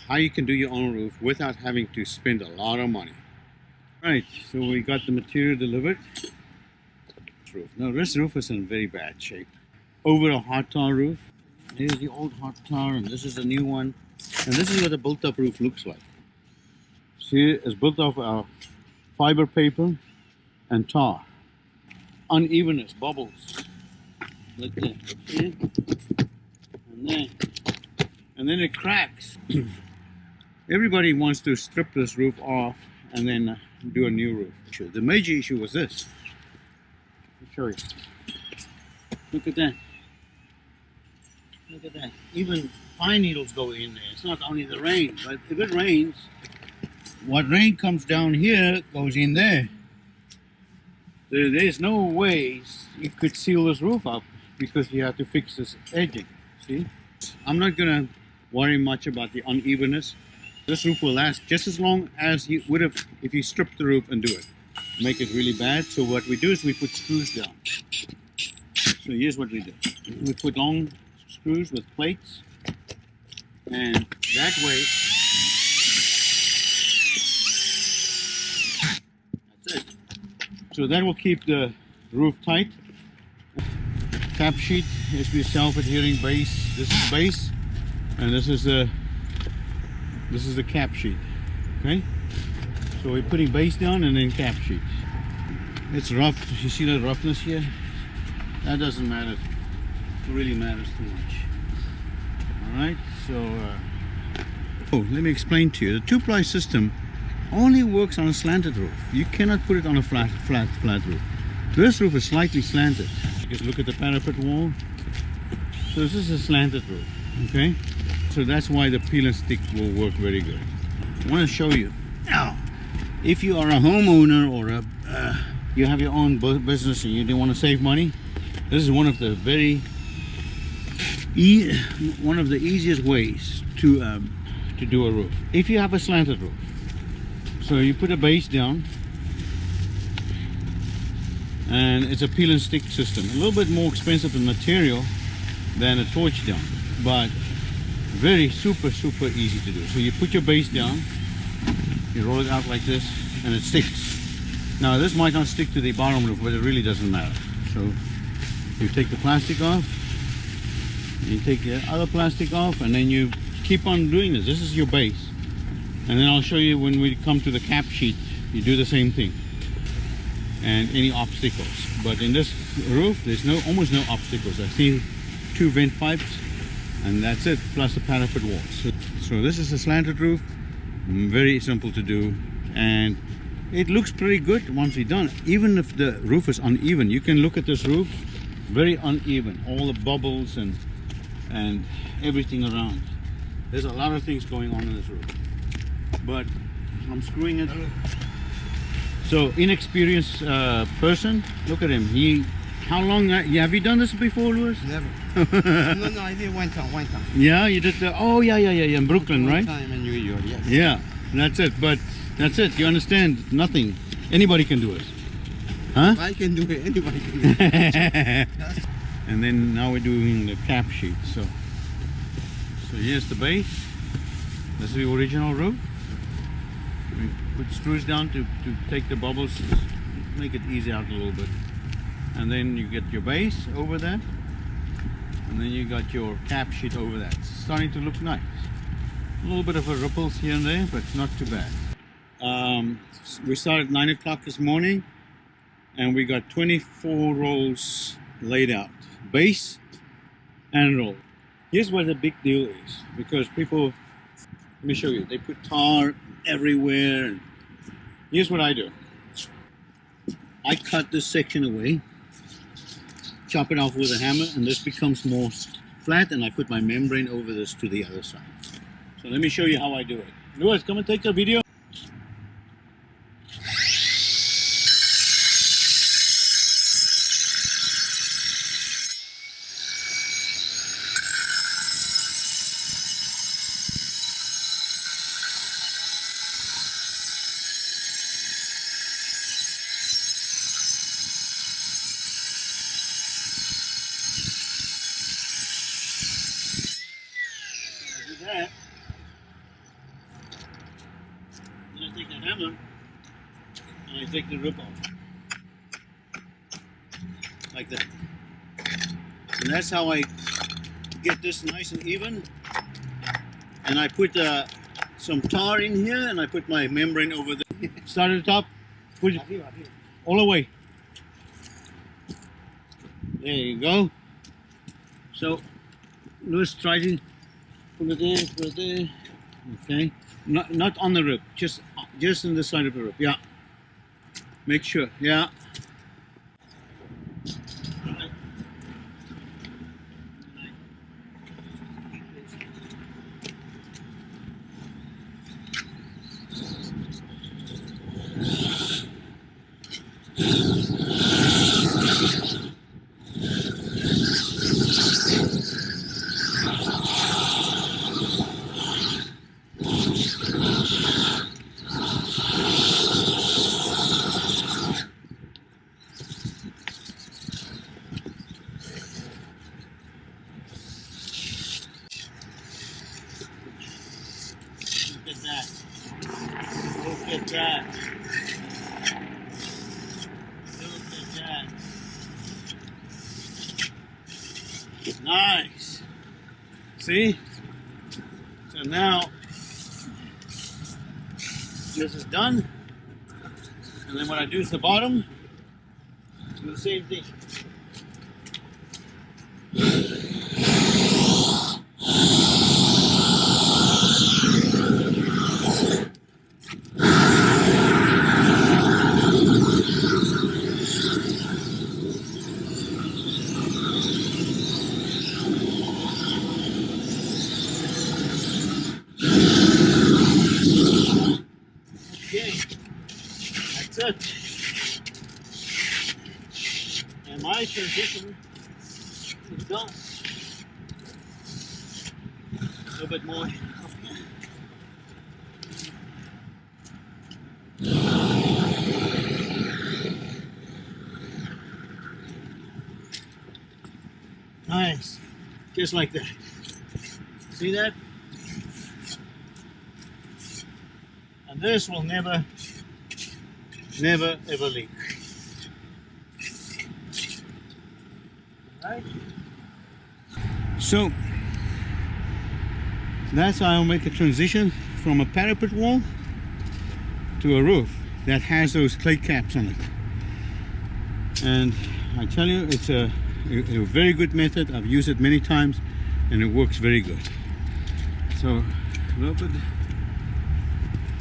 how you can do your own roof without having to spend a lot of money. Right, so we got the material delivered. Now this roof is in very bad shape. Over a hot tar roof. Here's the old hot tar, and this is the new one. And this is what a built-up roof looks like. See, it's built off fiber paper and tar. Unevenness, bubbles. Like that. See? And then it cracks. Everybody wants to strip this roof off and then do a new roof. The major issue was this. Let me show you. Look at that. Look at that. Even pine needles go in there. It's not only the rain, but if it rains, what rain comes down here goes in there. There's no way you could seal this roof up because you have to fix this edging. See? I'm not gonna worry much about the unevenness. This roof will last just as long as you would have if you stripped the roof and do it. Make it really bad. So what we do is we put screws down. So here's what we do. We put long screws with plates, and that way, that's it. So that will keep the roof tight. Cap sheet is the self-adhering base. This is the base, and this is the cap sheet. Okay, so we're putting base down and then cap sheet. It's rough. You see the roughness here? That doesn't matter. It really matters too much. All right. So, let me explain to you. The two-ply system only works on a slanted roof. You cannot put it on a flat roof. This roof is slightly slanted. Just look at the parapet wall. So this is a slanted roof. Okay. So that's why the peel and stick will work very good. I want to show you. Now, if you are a homeowner or you have your own business and you don't want to save money, this is one of the easiest ways to do a roof. If you have a slanted roof, so you put a base down, and it's a peel and stick system. A little bit more expensive in material than a torch down, but very super easy to do. So you put your base down, you roll it out like this, and it sticks. Now this might not stick to the bottom roof, but it really doesn't matter. So you take the plastic off, you take the other plastic off, and then you keep on doing this. This is your base. And then I'll show you when we come to the cap sheet, you do the same thing. And any obstacles. But in this roof, there's almost no obstacles. I see 2 vent pipes, and that's it, plus the parapet walls. So this is a slanted roof, very simple to do, and it looks pretty good once you're done. Even if the roof is uneven, you can look at this roof, very uneven, all the bubbles and everything around. There's a lot of things going on in this roof, but I'm screwing it. So inexperienced person, look at him. How long have you done this before, Louis? Never. No, I did one time. Yeah, you did yeah, in Brooklyn, right? One time in New York, yes. Yeah, that's it. But that's it. You understand? Nothing. Anybody can do it. Huh? I can do it. Anybody can do it. And then now we're doing the cap sheet. So here's the base. This is the original roof. We put screws down to take the bubbles, make it easy out a little bit. And then you get your base over that, and then you got your cap sheet over that. It's starting to look nice. A little bit of a ripples here and there, but not too bad. We started at 9 o'clock this morning, and we got 24 rolls laid out, base and roll. Here's what the big deal is, because people, let me show you, they put tar everywhere. Here's what I do. I cut this section away, chop it off with a hammer, and this becomes more flat, and I put my membrane over this to the other side. So let me show you how I do it. Louis, come and take a video. That. hammer and I take the rip off. Like that. And that's how I get this nice and even. And I put some tar in here and I put my membrane over there. Start at the top, put it all the way. There you go. So let's try to put it there. Okay. Not on the rib, just on the side of the rib. Yeah. Make sure. Yeah. Look at that. Look at that. Look at that. Nice. See? So now this is done. And then what I do is the bottom. Do the same thing. Okay, that's it. And my transition is done. A little bit more up here. Nice, just like that. See that? And this will never ever leak. Right? So that's how I'll make a transition from a parapet wall to a roof that has those clay caps on it. And I tell you, it's a very good method. I've used it many times and it works very good. So a little bit,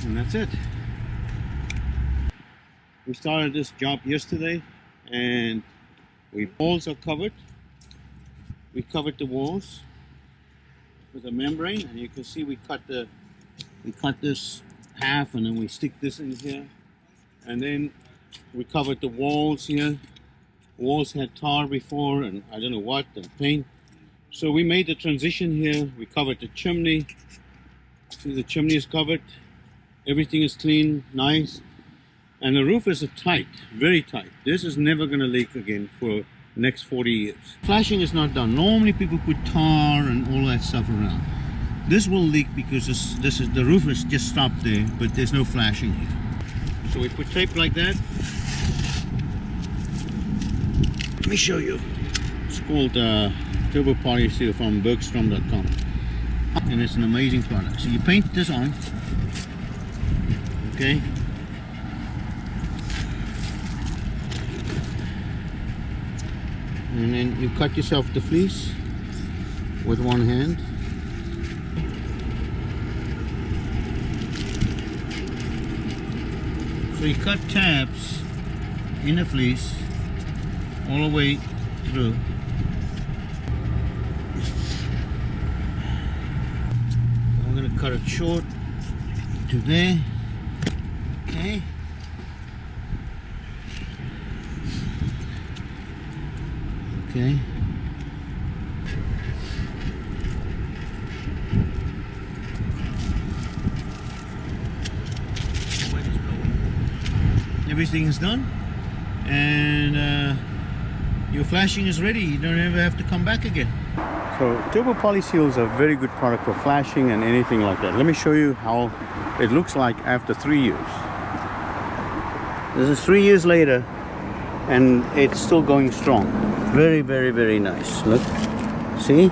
and that's it. We started this job yesterday and walls are covered. We covered the walls with a membrane, and you can see we cut this half and then we stick this in here, and then we covered the walls here. Walls had tar before and I don't know what, and paint. So we made the transition here. We covered the chimney. See, the chimney is covered. Everything is clean, nice. And the roof is tight, very tight. This is never going to leak again for the next 40 years. Flashing is not done. Normally people put tar and all that stuff around. This will leak because the roof is just stopped there, but there's no flashing here. So we put tape like that. Let me show you. It's called Turbo Polyseal from Bergstrom.com. And it's an amazing product. So you paint this on. Okay. And then you cut yourself the fleece with one hand. So you cut tabs in the fleece all the way through. I'm going to cut it short to there. Okay. Okay. Everything is done, and your flashing is ready. You don't ever have to come back again. So Turbo Polyseal is a very good product for flashing and anything like that. Let me show you how it looks like after 3 years. This is 3 years later, and it's still going strong. Very, very, very nice. Look, see?